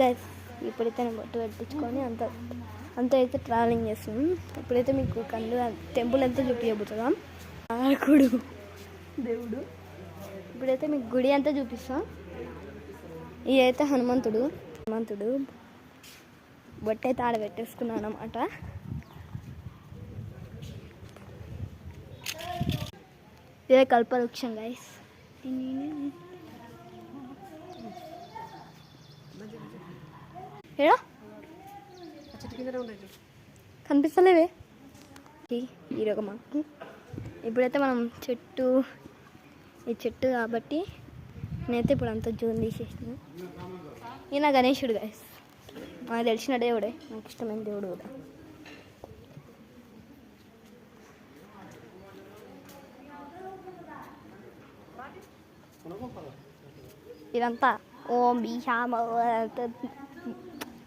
Guys ఇప్పుడైతే నేను బొట్టు పెట్టించుకొని అంత అయితే ట్రావెలింగ్ చేస్తున్నాం. ఇప్పుడైతే మీకు టెంపుల్ అంతా చూపించబోతున్నాం. ఆకుడు దేవుడు ఇప్పుడైతే మీకు గుడి అంతా చూపిస్తాం. ఇదైతే హనుమంతుడు బొట్టు అయితే ఆడ పెట్టేసుకున్నాను అన్నమాట. ఇదే కల్పవృక్షం గైస్. ఏడా కనిపిస్తలేవే ఈరోజు మాకు. ఇప్పుడైతే మనం ఈ చెట్టు కాబట్టి నేనైతే ఇప్పుడు అంతా జూన్ తీసేసిన. ఈయన గణేశుడు గైస్, నాకు తెలిసిన దేవుడే, నాకు ఇష్టమైన దేవుడు కూడా. ఇదంతా ఓం బీషామ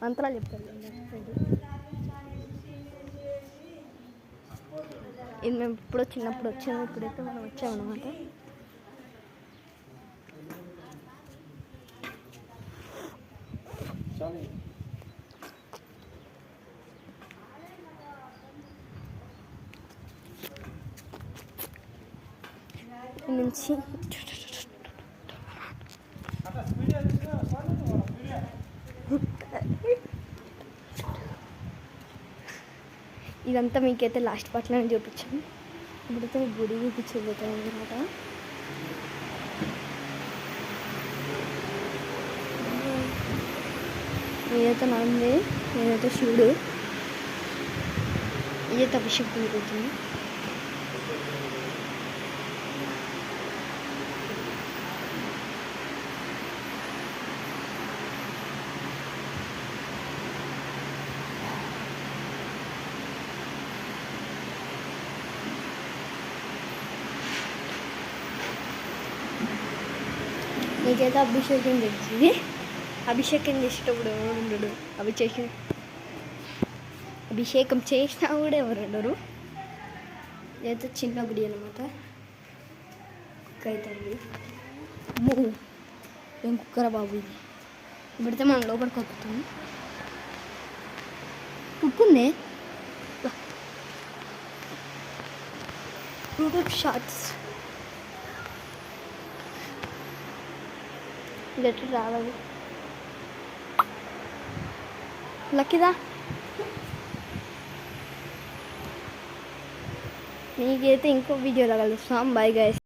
మంత్రాలు చెప్తారు. ఇది మేము ఇప్పుడు చిన్నప్పుడు వచ్చాము, ఇప్పుడైతే మనం వచ్చామన్నమాట. నుంచి ఇదంతా మీకైతే లాస్ట్ పార్ట్లోనే చూపించాను. ఇప్పుడైతే మీకు గుడి చూపించబోతాను అనమాట. ఇదైతే నంది, ఇదైతే శివుడు, ఇదైతే అభిషేకం జరుగుతుంది. నీకైతే అభిషేకం తెలిసింది. అభిషేకం చేసేటప్పుడు ఎవరు ఉండడు, అభిషేకం చేసినా కూడా ఎవరు ఉండరు. ఇదైతే చిన్న గుడి అనమాట. అవుతుంది ఏం కుక్కరా బాబు ఇది. ఇప్పుడైతే మనం లోపలికి వస్తున్నాం. కుక్కుందే షార్ట్స్ గట్టి రావాలి. లక్కీదా మీకైతే ఇంకో వీడియోలో కలుస్తాం. Bye guys.